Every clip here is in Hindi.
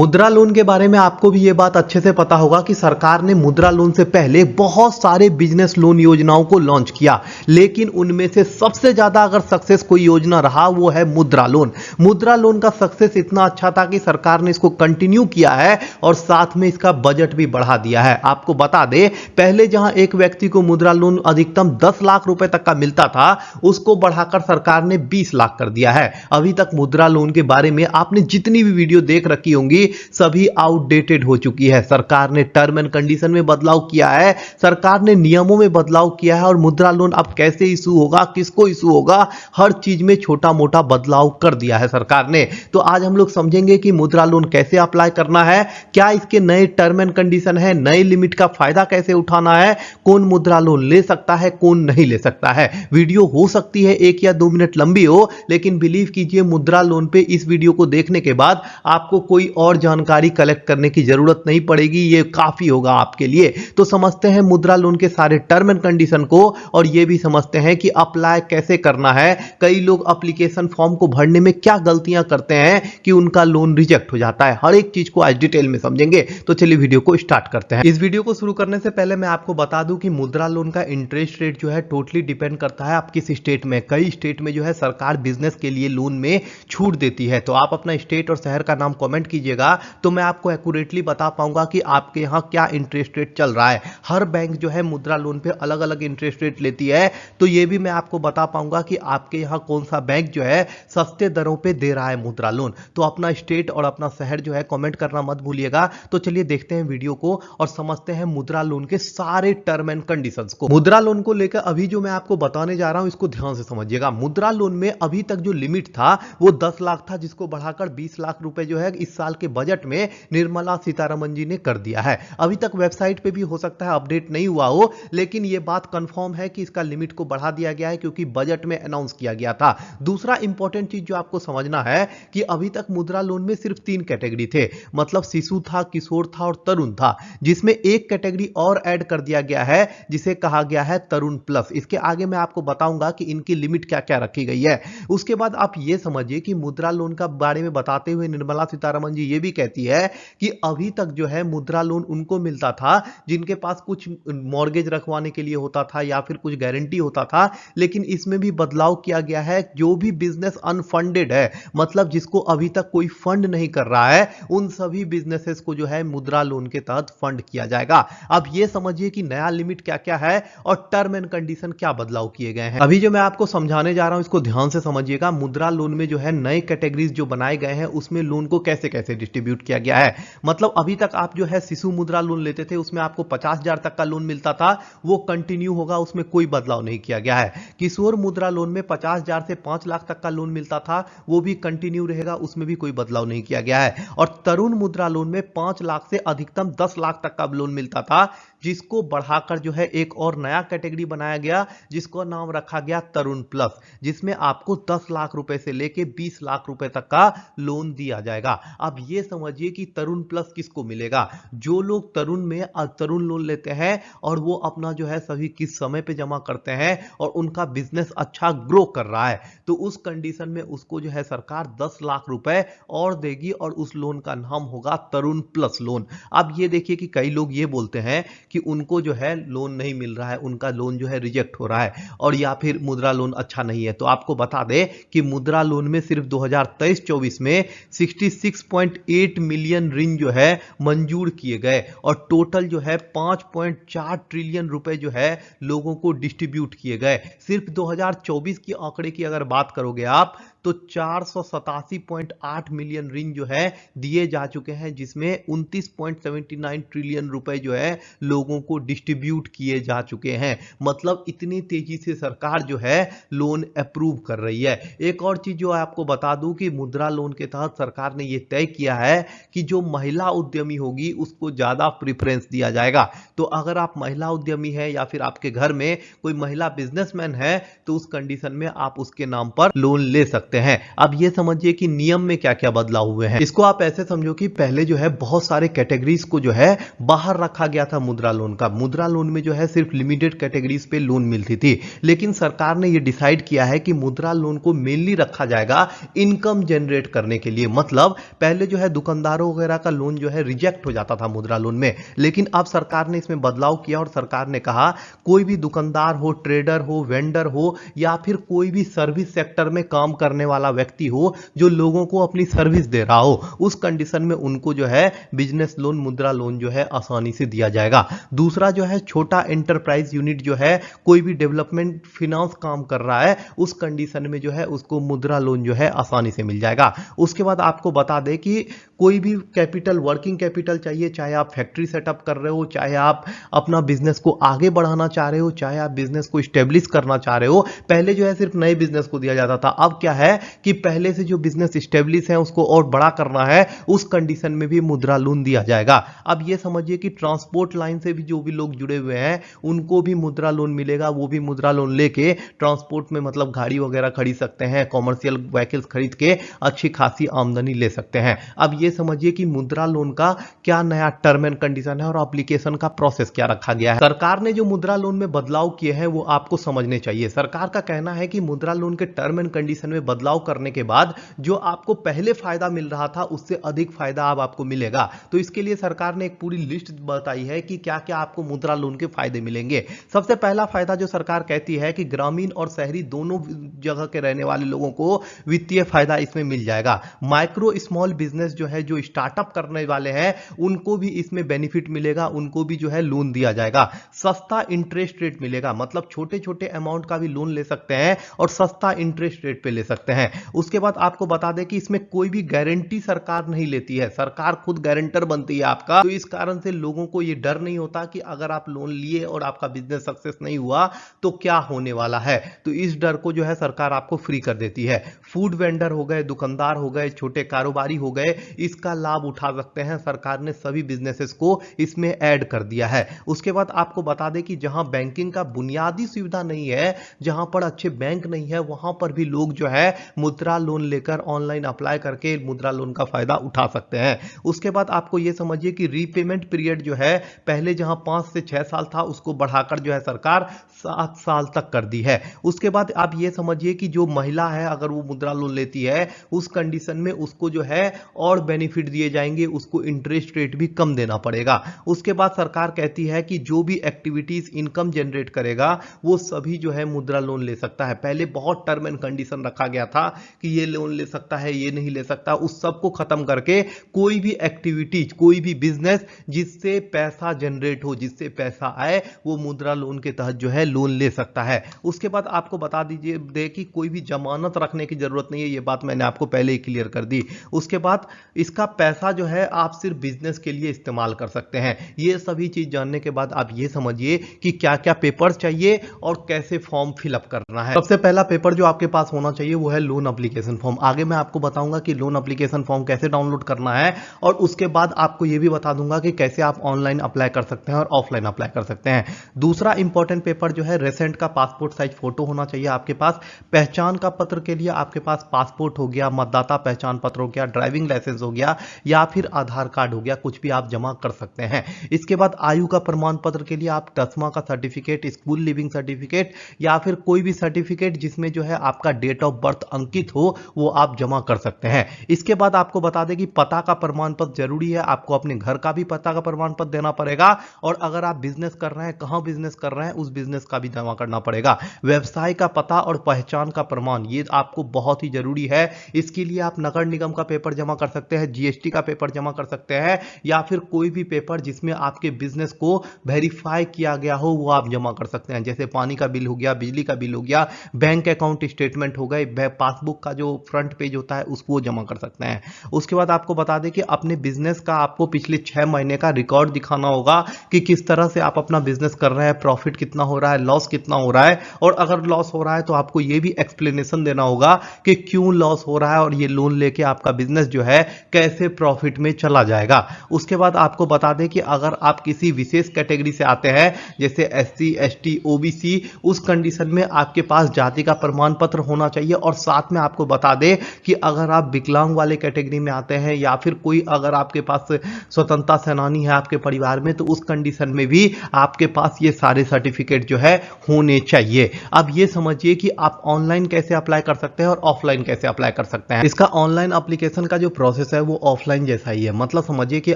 मुद्रा लोन के बारे में आपको भी ये बात अच्छे से पता होगा कि सरकार ने मुद्रा लोन से पहले बहुत सारे बिजनेस लोन योजनाओं को लॉन्च किया, लेकिन उनमें से सबसे ज्यादा अगर सक्सेस कोई योजना रहा वो है मुद्रा लोन। मुद्रा लोन का सक्सेस इतना अच्छा था कि सरकार ने इसको कंटिन्यू किया है और साथ में इसका बजट भी बढ़ा दिया है। आपको बता दे, पहले जहां एक व्यक्ति को मुद्रा लोन अधिकतम 10 लाख रुपए तक का मिलता था, उसको बढ़ाकर सरकार ने 20 लाख कर दिया है। अभी तक मुद्रा लोन के बारे में आपने जितनी भी वीडियो देख रखी होंगी सभी आउटडेटेड हो चुकी है। सरकार ने टर्म एंड कंडीशन में बदलाव किया है, सरकार ने नियमों में बदलाव किया है और मुद्रा लोन अब कैसे इशू होगा, किसको इशू होगा, हर चीज में छोटा मोटा बदलाव कर दिया है सरकार ने। तो आज हम लोग समझेंगे कि मुद्रा लोन कैसे अप्लाई करना है, क्या इसके नए टर्म एंड कंडीशन है, नए लिमिट का फायदा कैसे उठाना है, कौन मुद्रा लोन ले सकता है, कौन नहीं ले सकता है। वीडियो हो सकती है 1 या 2 मिनट लंबी हो, लेकिन बिलीव कीजिए मुद्रा लोन पे इस वीडियो को देखने के बाद आपको कोई और जानकारी कलेक्ट करने की जरूरत नहीं पड़ेगी, ये काफी होगा आपके लिए। तो समझते हैं मुद्रा लोन के सारे टर्म एंड कंडीशन को और ये भी समझते हैं कि अप्लाई कैसे करना है। कई लोग एप्लीकेशन फॉर्म को भरने में क्या गलतियां करते हैं कि उनका लोन रिजेक्ट हो जाता है। हर एक चीज को आज डिटेल में समझेंगे। तो चलिए वीडियो को स्टार्ट करते हैं। इस वीडियो को शुरू करने से पहले मैं आपको बता दूं कि मुद्रा लोन का इंटरेस्ट रेट जो है टोटली डिपेंड करता है आप किस स्टेट में। कई स्टेट में जो है सरकार बिजनेस के लिए लोन में छूट देती है, तो आप अपना स्टेट और शहर का नाम कमेंट कीजिएगा तो मैं आपको एक्यूरेटली बता पाऊंगा कि आपके यहां क्या इंटरेस्ट रेट चल रहा है। हर बैंक जो है मुद्रा लोन पे अलग अलग इंटरेस्ट रेट लेती है, तो ये भी मैं आपको बता पाऊंगा कि आपके यहां कौन सा बैंक जो है सस्ते दरों पे दे रहा है मुद्रा लोन। तो अपना स्टेट और अपना शहर जो है कमेंट करना मत भूलिएगा। तो चलिए देखते हैं वीडियो को और समझते हैं मुद्रा लोन के सारे टर्म एंड कंडीशंस को। मुद्रा लोन को लेकर अभी जो मैं आपको बताने जा रहा हूं इसको ध्यान से समझिएगा। मुद्रा लोन में अभी तक जो लिमिट था वो 10 लाख था, जिसको बढ़ाकर 20 लाख रुपए जो है इस साल के बजट में निर्मला सीतारमण जी ने कर दिया है। अभी तक वेबसाइट पे भी हो सकता है अपडेट नहीं हुआ हो, लेकिन यह बात कंफर्म है कि इसका लिमिट को बढ़ा दिया गया है क्योंकि बजट में अनाउंस किया गया था। दूसरा इंपॉर्टेंट चीज जो आपको समझना है कि अभी तक मुद्रा लोन में सिर्फ 3 कैटेगरी थे, मतलब शिशु था, किशोर था और तरुण था, जिसमें एक कैटेगरी और ऐड कर दिया गया है जिसे कहा गया है तरुण प्लस। इसके आगे मैं आपको बताऊंगा कि इनकी लिमिट क्या क्या रखी गई है। उसके बाद आप यह समझिए कि मुद्रा लोन का बारे में बताते हुए निर्मला सीतारमण जी यह भी कहती है कि अभी तक जो है मुद्रा लोन उनको मिलता था जिनके पास कुछ मॉर्गेज रखवाने के लिए होता था या फिर कुछ गारंटी होता था, लेकिन इसमें भी बदलाव किया गया है। जो भी बिजनेस अनफंडेड है, मतलब जिसको अभी तक कोई फंड नहीं कर रहा है, उन सभी बिजनेसेस को जो है मुद्रा लोन के तहत फंड किया जाएगा। अब यह समझिए कि नया लिमिट क्या क्या है और टर्म एंड कंडीशन क्या बदलाव किए गए हैं। अभी जो मैं आपको समझाने जा रहा हूं इसको ध्यान से समझिएगा। मुद्रा लोन में जो है नए कैटेगरीज जो बनाए गए हैं उसमें लोन को कैसे कैसे डिस्ट्रीब्यूट किया गया है। मतलब अभी तक आप जो है शिशु मुद्रा लोन लेते थे उसमें आपको 50,000 तक का लोन मिलता था, वो कंटिन्यू होगा, उसमें कोई बदलाव नहीं किया गया है। किशोर मुद्रा लोन में 50,000 से 5 लाख तक का लोन मिलता था, वो भी कंटिन्यू रहेगा, उसमें भी कोई बदलाव नहीं किया गया है। और तरुण मुद्रा लोन में 5 लाख से अधिकतम 10 लाख तक का लोन मिलता था, जिसको बढ़ाकर जो है एक और नया कैटेगरी बनाया गया जिसको नाम रखा गया तरुण प्लस, जिसमें आपको 10 लाख रुपए से लेके 20 लाख रुपए तक का लोन दिया जाएगा। अब ये समझिए कि तरुण प्लस किसको मिलेगा। जो लोग तरुण में तरुण लोन लेते हैं और वो अपना जो है सभी किस समय पे जमा करते हैं और उनका बिजनेस अच्छा ग्रो कर रहा है, तो उस कंडीशन में उसको जो है सरकार 10 लाख रुपए और देगी और उस लोन का नाम होगा तरुण प्लस लोन। अब ये देखिए कि कई लोग ये बोलते हैं कि उनको जो है लोन नहीं मिल रहा है, उनका लोन जो है रिजेक्ट हो रहा है और या फिर मुद्रा लोन अच्छा नहीं है। तो आपको बता दें कि मुद्रा लोन में सिर्फ 2023-24 में 66.8 मिलियन ऋण जो है मंजूर किए गए और टोटल जो है 5.4 ट्रिलियन रुपए जो है लोगों को डिस्ट्रीब्यूट किए गए। सिर्फ 2024 की आंकड़े की अगर बात करोगे आप तो 487.8 मिलियन ऋण जो है दिए जा चुके हैं, जिसमें 29.79 ट्रिलियन रुपए जो है लोगों को डिस्ट्रीब्यूट किए जा चुके हैं। मतलब इतनी तेजी से सरकार जो है लोन अप्रूव कर रही है। एक और चीज जो आपको बता दूं कि मुद्रा लोन के तहत सरकार ने यह तय किया है कि जो महिला उद्यमी होगी उसको ज्यादा प्रेफरेंस दिया जाएगा। तो अगर आप महिला उद्यमी है या फिर आपके घर में कोई महिला बिजनेसमैन है तो उस कंडीशन में आप उसके नाम पर लोन ले सकते सकते हैं। अब ये समझिए कि नियम में क्या क्या बदलाव हुए हैं। इसको आप ऐसे समझो कि पहले जो है बहुत सारे कैटेगरीज को जो है बाहर रखा गया था मुद्रा लोन का। मुद्रा लोन में जो है सिर्फ लिमिटेड कैटेगरीज पे लोन मिलती थी, लेकिन सरकार ने ये डिसाइड किया है कि मुद्रा लोन को मेनली रखा जाएगा इनकम जनरेट करने के लिए। मतलब पहले जो है दुकानदारों वगैरह का लोन जो है रिजेक्ट हो जाता था मुद्रा लोन में, लेकिन अब सरकार ने इसमें बदलाव किया और सरकार ने कहा कोई भी दुकानदार हो, ट्रेडर हो, वेंडर हो या फिर कोई भी सर्विस सेक्टर में काम करने वाला व्यक्ति हो जो लोगों को अपनी सर्विस दे रहा हो, उस कंडीशन में उनको जो है बिजनेस लोन, मुद्रा लोन जो है आसानी से दिया जाएगा। दूसरा जो है छोटा एंटरप्राइज यूनिट जो है कोई भी डेवलपमेंट फिनेंस काम कर रहा है, उस कंडीशन में जो है उसको मुद्रा लोन जो है आसानी से मिल जाएगा। उसके बाद आपको बता दें कि कोई भी कैपिटल, वर्किंग कैपिटल चाहिए, चाहे आप फैक्ट्री सेटअप कर रहे हो, चाहे आप अपना बिजनेस को आगे बढ़ाना चाह रहे हो, चाहे आप बिजनेस को स्टेब्लिश करना चाह रहे हो। पहले जो है सिर्फ नए बिजनेस को दिया जाता था, अब क्या है कि पहले से जो बिजनेस स्टेब्लिश है उसको और बड़ा करना है, उस कंडीशन में भी मुद्रा लोन दिया जाएगा। अब ये समझिए कि ट्रांसपोर्ट लाइन से भी जो भी लोग जुड़े हुए हैं उनको भी मुद्रा लोन मिलेगा। वो भी मुद्रा लोन लेके ट्रांसपोर्ट में मतलब गाड़ी वगैरह खरीद सकते हैं, कॉमर्शियल व्हीकल्स खरीद के अच्छी खासी आमदनी ले सकते हैं। अब ये समझिए कि मुद्रा लोन का क्या नया टर्म एंड कंडीशन है और एप्लीकेशन का प्रोसेस क्या रखा गया है। सरकार ने जो मुद्रा लोन में बदलाव किए हैं वो आपको समझने चाहिए। सरकार का कहना है कि मुद्रा लोन के टर्म एंड कंडीशन में बदलाव करने के बाद जो आपको पहले फायदा मिल रहा था उससे अधिक फायदा अब आपको मिलेगा। तो इसके लिए सरकार ने एक पूरी लिस्ट बताई है कि क्या क्या आपको मुद्रा लोन के फायदे मिलेंगे। सबसे पहला फायदा जो सरकार कहती है कि ग्रामीण और शहरी दोनों जगह के रहने वाले लोगों को वित्तीय फायदा इसमें मिल जाएगा। माइक्रो स्मॉल बिजनेस जो है, जो स्टार्टअप करने वाले हैं, उनको भी इसमें बेनिफिट मिलेगा, उनको भी जो है लोन दिया जाएगा। सस्ता इंटरेस्ट रेट मिलेगा, मतलब छोटे छोटे अमाउंट का भी लोन ले सकते हैं और सस्ता इंटरेस्ट रेट पे ले सकते हैं। उसके बाद आपको बता दें कि इसमें कोई भी गारंटी सरकार नहीं लेती है, सरकार खुद गारंटर बनती है आपका। तो इस कारण से लोगों को यह डर नहीं होता कि अगर आप लोन लिए और आपका बिजनेस सक्सेस नहीं हुआ तो क्या होने वाला है। तो इस डर को जो है सरकार आपको फ्री कर देती है। फूड वेंडर हो गए, दुकानदार हो गए, छोटे कारोबारी हो गए, इसका लाभ उठा सकते हैं। सरकार ने सभी बिजनेसेस को इसमें ऐड कर दिया है। उसके बाद आपको बता दें कि जहां बैंकिंग का बुनियादी सुविधा नहीं है, जहां पर अच्छे बैंक नहीं है, वहां पर भी लोग जो है मुद्रा लोन लेकर ऑनलाइन अप्लाई करके मुद्रा लोन का फायदा उठा सकते हैं। उसके बाद आपको यह समझिए कि रीपेमेंट पीरियड जो है पहले जहां 5 से 6 साल था उसको बढ़ाकर जो है सरकार 7 साल तक कर दी है। उसके बाद आप ये समझिए कि जो महिला है अगर वो मुद्रा लोन लेती है उस कंडीशन में उसको जो है और बेनिफिट दिए जाएंगे, उसको इंटरेस्ट रेट भी कम देना पड़ेगा। उसके बाद सरकार कहती है कि जो भी एक्टिविटीज इनकम जनरेट करेगा वो सभी जो है मुद्रा लोन ले सकता है। पहले बहुत टर्म एंड कंडीशन रखा गया था कि ये लोन ले सकता है, ये नहीं ले सकता, उस सब को खत्म करके कोई भी एक्टिविटीज, कोई भी बिजनेस जिससे पैसा जनरेट हो, जिससे पैसा आए, वो मुद्रा लोन के तहत जो है लोन ले सकता है। उसके बाद आपको बता दीजिए दे कि कोई भी जमानत रखने की जरूरत नहीं है, ये बात मैंने आपको पहले ही क्लियर कर दी। उसके बाद इसका पैसा जो है आप सिर्फ बिजनेस के लिए इस्तेमाल कर सकते हैं। ये सभी चीज जानने के बाद आप ये समझिए कि क्या क्या पेपर्स चाहिए और कैसे फॉर्म फिलअप करना है। सबसे पहला पेपर जो आपके पास होना चाहिए वो है लोन एप्लीकेशन फॉर्म। आगे मैं आपको बताऊंगा कि लोन एप्लीकेशन फॉर्म कैसे डाउनलोड करना है और उसके बाद आपको यह भी बता दूंगा कि कैसे आप ऑनलाइन अप्लाई कर सकते हैं और ऑफलाइन अप्लाई कर सकते हैं। दूसरा इंपॉर्टेंट पेपर जो है रेसेंट का पासपोर्ट साइज फोटो होना चाहिए आपके पास। पहचान का पत्र के लिए आपके पास पासपोर्ट हो गया, मतदाता पहचान पत्र हो गया, ड्राइविंग लाइसेंस हो गया या फिर आधार कार्ड हो गया, कुछ भी आप जमा कर सकते हैं। इसके बाद आयु का प्रमाण पत्र के लिए आप 10वां का सर्टिफिकेट, स्कूल लिविंग सर्टिफिकेट या फिर कोई भी सर्टिफिकेट जिसमें जो है आपका डेट ऑफ बर्थ अंकित हो वो आप जमा कर सकते हैं। इसके बाद आपको बता दें कि पता का प्रमाण पत्र जरूरी है, आपको अपने घर का भी पता का प्रमाण पत्र देना पड़ेगा और अगर आप बिजनेस कर रहे हैं, कहां बिजनेस कर रहे हैं, उस बिजनेस का भी जमा करना पड़ेगा। व्यवसाय का पता और पहचान का प्रमाण ये आपको बहुत ही जरूरी है। इसके लिए आप नगर निगम का पेपर जमा कर सकते हैं, जीएसटी का पेपर जमा कर सकते हैं या फिर कोई भी पेपर जिसमें आपके बिजनेस को वेरीफाई किया गया हो वो आप जमा कर सकते हैं। जैसे पानी का बिल हो गया, बिजली का बिल हो गया, बैंक अकाउंट स्टेटमेंट हो गए, पासबुक का जो फ्रंट पेज होता है उसको जमा कर सकते हैं। उसके बाद आपको बता दें कि अपने बिजनेस का आपको पिछले 6 महीने का रिकॉर्ड दिखाना होगा कि किस तरह से आप अपना बिजनेस कर रहे हैं, प्रॉफिट कितना हो रहा है, लॉस कितना हो रहा है, और अगर लॉस हो रहा है तो आपको यह भी एक्सप्लेनेशन देना होगा कि क्यों लॉस हो रहा है और ये लोन लेके आपका बिजनेस जो है कैसे प्रॉफिट में चला जाएगा। उसके बाद आपको बता दें कि अगर आप किसी विशेष कैटेगरी से आते हैं जैसे SC, ST, OBC, उस कंडीशन में आपके पास जाति का प्रमाण पत्र होना चाहिए और साथ में आपको बता दें कि अगर आप विकलांग वाले कैटेगरी में आते हैं या फिर कोई अगर आपके पास स्वतंत्रता सेनानी है आपके परिवार में, तो उस कंडीशन में भी आपके पास ये सारे सर्टिफिकेट जो है होने चाहिए। अब ये समझिए कि आप ऑनलाइन कैसे अप्लाई कर सकते हैं और ऑफलाइन कैसे अप्लाई कर सकते हैं। इसका ऑनलाइन एप्लीकेशन का जो प्रोसेस है वो ऑफलाइन जैसा ही है। मतलब समझिए कि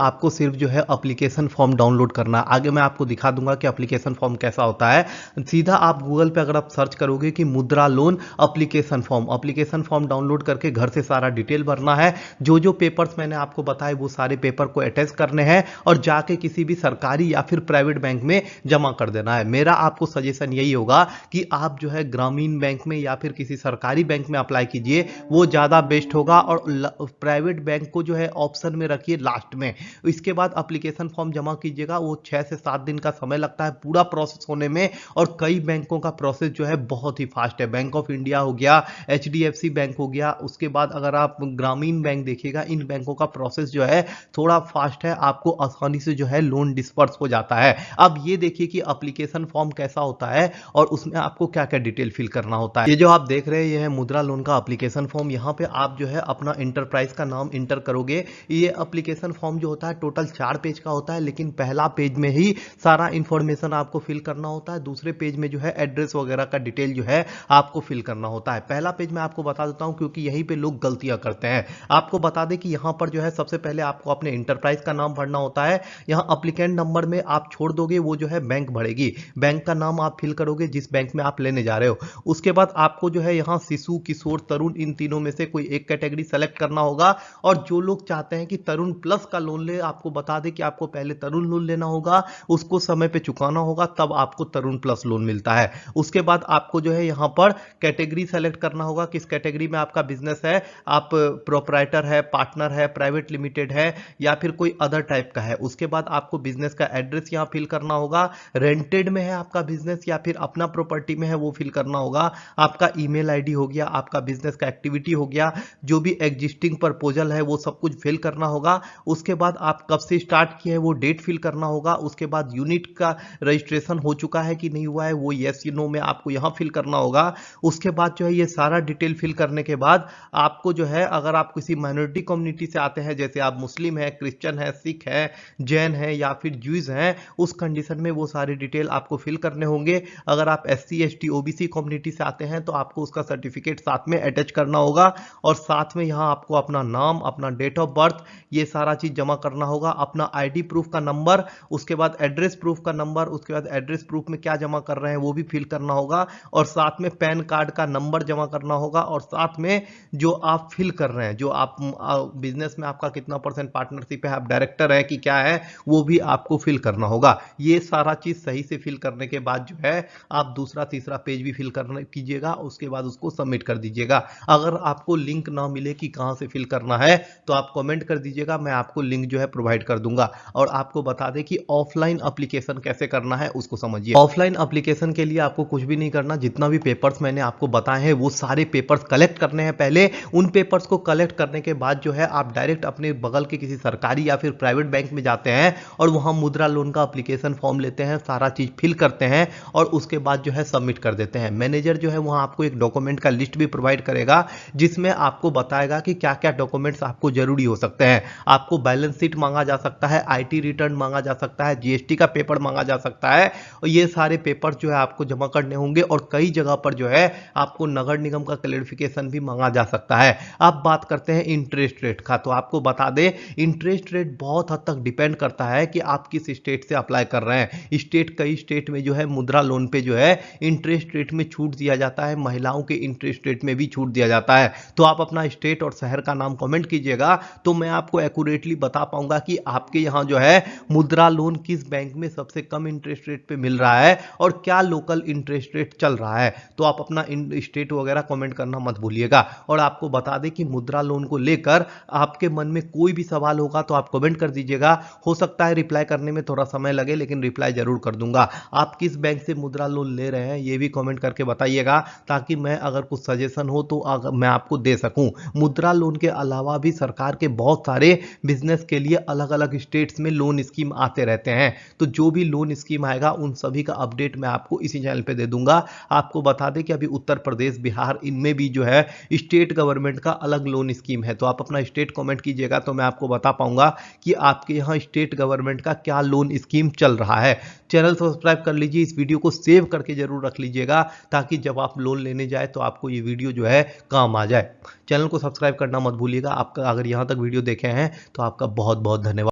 आपको सिर्फ जो है एप्लीकेशन फॉर्म डाउनलोड करना है। आगे मैं आपको दिखा दूंगा कि एप्लीकेशन फॉर्म कैसा होता है। सीधा आप गूगल पे अगर आप सर्च करोगे कि मुद्रा लोन एप्लीकेशन फॉर्म डाउनलोड करके घर से सारा डिटेल भरना है। जो जो पेपर्स मैंने आपको बताए वो सारे पेपर को अटैच करने हैं और जाके किसी भी सरकारी या फिर प्राइवेट बैंक में जमा कर देना है। मेरा आपको सजेशन यही होगा कि आप जो है ग्रामीण बैंक में या फिर किसी सरकारी बैंक में अप्लाई कीजिए, वो ज्यादा बेस्ट होगा। और प्राइवेट बैंक को जो है ऑप्शन में रखिए लास्ट में। इसके बाद एप्लीकेशन फॉर्म जमा कीजिएगा। वो 6 से 7 दिन का समय लगता है पूरा प्रोसेस होने में, और कई बैंकों का प्रोसेस जो है बहुत ही फास्ट है। बैंक ऑफ इंडिया हो गया, HDFC बैंक हो गया, उसके बाद अगर आप ग्रामीण बैंक देखिएगा, इन बैंकों का प्रोसेस जो है थोड़ा फास्ट है, आपको आसानी से जो है लोन डिस्पर्स हो जाता है। अब ये देखिए कि एप्लीकेशन फॉर्म कैसा होता है और उसमें आपको क्या क्या डिटेल फिल करना होता है। ये जो आप देख रहे हैं ये है मुद्रा लोन का एप्लीकेशन फॉर्म। यहाँ पे आप जो है अपना इंटरप्राइज का नाम इंटर करोगे। ये एप्लीकेशन फॉर्म जो होता है टोटल 4 पेज का होता है, लेकिन पहला पेज में ही सारा इंफॉर्मेशन आपको फिल करना होता है। दूसरे पेज में जो है एड्रेस वगैरह का डिटेल जो है आपको फिल करना होता है। पहला पेज मैं आपको बता देता हूं क्योंकि यहीं पे लोग गलतियां करते हैं। आपको बता दें कि यहां पर जो है सबसे पहले आपको अपने इंटरप्राइज का नाम भरना होता है। यहां एप्लीकेंट नंबर में आप छोड़ दोगे, वो जो है बैंक भरेगी। बैंक का नाम आप फिल करोगे जिस बैंक में आप लेने जा रहे हो। उसके बाद आपको जो है यहां शिशु, किशोर, तरुण, इन तीनों में से कोई एक कैटेगरी सेलेक्ट करना होगा। और जो लोग चाहते हैं कि तरुण प्लस का लोन ले, आपको बता दें कि आपको पहले तरुण लोन लेना होगा, उसको समय पे चुकाना होगा, तब आपको तरुण प्लस लोन मिलता है। उसके बाद आपको जो है यहां पर कैटेगरी सेलेक्ट करना होगा, किस कैटेगरी में आपका बिजनेस है। आप प्रोप्राइटर है, पार्टनर है, प्राइवेट लिमिटेड है या फिर कोई अदर टाइप का है। उसके बाद आपको बिजनेस का एड्रेस यहां फिल करना होगा। रेंटेड में है आपका बिजनेस या फिर अपना प्रॉपर्टी में है वो फिल करना होगा। आपका ईमेल आईडी हो गया, आपका बिजनेस का एक्टिविटी हो गया, जो भी एग्जिस्टिंग प्रपोजल है वो सब कुछ फिल करना होगा। उसके बाद आप कब से स्टार्ट किए हैं वो डेट फिल करना होगा। उसके बाद यूनिट का रजिस्ट्रेशन हो चुका है कि नहीं हुआ है वो येस या नो में आपको यहां फिल करना होगा। उसके बाद जो है ये सारा डिटेल फिल करने के बाद आपको जो है अगर आप किसी माइनॉरिटी कम्युनिटी से आते हैं, जैसे आप मुस्लिम है, क्रिश्चियन है, सिख है, जैन है या फिर ज्यूज हैं, उस कंडीशन में वो सारी डिटेल आपको फिल करने होंगे। अगर आप SC ST OBC कम्युनिटी से आते हैं तो आपको उसका सर्टिफिकेट साथ में अटैच करना होगा। और साथ में यहां आपको अपना नाम, अपना डेट ऑफ बर्थ, ये सारा चीज जमा करना होगा। अपना ID प्रूफ का नंबर, उसके बाद एड्रेस प्रूफ का नंबर, उसके बाद एड्रेस प्रूफ में क्या जमा कर रहे हैं वो भी फिल करना होगा। और साथ में पैन कार्ड का नंबर जमा करना होगा। और साथ में जो आप फिल कर रहे हैं, जो आप बिजनेस में आपका कितना % पार्टनरशिप है, आप डायरेक्टर है कि क्या है, वो भी आपको फिल करना होगा। ये सारा चीज सही से फिल करने के बाद जो है आप दूसरा तीसरा पेज भी फिल करना कीजिएगा। उसके बाद उसको सबमिट कर दीजिएगा। अगर आपको लिंक ना मिले कि कहां से फिल करना है तो आप कमेंट कर दीजिएगा, मैं आपको लिंक जो है प्रोवाइड कर दूंगा। और आपको बता दें कि ऑफलाइन एप्लीकेशन कैसे करना है उसको समझिए। ऑफलाइन एप्लीकेशन के लिए आपको कुछ भी नहीं करना। जितना भी पेपर्स मैंने आपको बताए हैं वो सारे पेपर्स कलेक्ट करने हैं पहले। उन पेपर्स को कलेक्ट करने के बाद जो है आप डायरेक्ट अपने बगल के किसी सरकारी या फिर प्राइवेट बैंक में जाते हैं और वहां मुद्रा लोन का एप्लीकेशन फॉर्म लेते हैं, सारा चीज फिल करते हैं और उसके बाद जो है सबमिट कर देते हैं। मैनेजर जो है वहां आपको एक डॉक्यूमेंट का लिस्ट भी प्रोवाइड करेगा जिसमें आपको बताएगा कि क्या क्या डॉक्यूमेंट्स आपको जरूरी हो सकते हैं। आपको बैलेंस शीट मांगा जा सकता है, IT रिटर्न मांगा जा सकता है, GST का पेपर मांगा जा सकता है। और ये सारे पेपर जो है आपको जमा करने होंगे। और कई जगह पर जो है आपको नगर निगम का क्लैरिफिकेशन भी मांगा जा सकता है। अब बात करते हैं इंटरेस्ट रेट का। तो आपको बता दें इंटरेस्ट रेट बहुत हद तक डिपेंड करता है कि आप किस स्टेट से अप्लाई कर रहे हैं। कई स्टेट में जो है मुद्रा लोन पे जो है इंटरेस्ट रेट में छूट दिया जाता है, महिलाओं के इंटरेस्ट रेट में भी छूट दिया जाता है। तो आप अपना स्टेट और शहर का नाम कमेंट कीजिएगा तो मैं आपको एक्यूरेटली बता पाऊंगा कि आपके यहां जो है मुद्रा लोन किस बैंक में सबसे कम इंटरेस्ट रेट पे मिल रहा है और क्या लोकल इंटरेस्ट रेट चल रहा है। तो आप अपना स्टेट वगैरह कमेंट करना मत भूलिएगा। और आपको बता दें कि मुद्रा लोन को लेकर आपके मन में कोई भी सवाल होगा तो आप कमेंट कर दीजिएगा। हो सकता है रिप्लाई करने में थोड़ा समय लगे लेकिन रिप्लाई जरूर कर दूंगा। आप किस बैंक से मुद्रा लोन ले रहे हैं ये भी कमेंट करके बताइएगा ताकि मैं अगर कुछ सजेशन हो तो मैं आपको दे सकूं। मुद्रा लोन के अलावा भी सरकार के बहुत सारे बिजनेस के लिए अलग अलग स्टेट्स में लोन स्कीम आते रहते हैं। तो जो भी लोन स्कीम आएगा उन सभी का अपडेट मैं आपको इसी चैनल पे दे दूंगा। आपको बता दें कि अभी उत्तर प्रदेश, बिहार इनमें भी जो है स्टेट गवर्नमेंट का अलग लोन स्कीम है। तो आप अपना स्टेट कमेंट कीजिएगा तो मैं आपको बता पाऊंगा कि आपके यहाँ स्टेट गवर्नमेंट का क्या लोन स्कीम चल रहा है। चैनल सब्सक्राइब कर लीजिए, इस वीडियो को सेव करके जरूर रख लीजिएगा ताकि जब आप लोन लेने जाए तो आपको ये वीडियो जो है काम आ जाए। चैनल को सब्सक्राइब करना मत भूलिएगा। आपका अगर यहाँ तक वीडियो देखे हैं तो आपका बहुत बहुत धन्यवाद।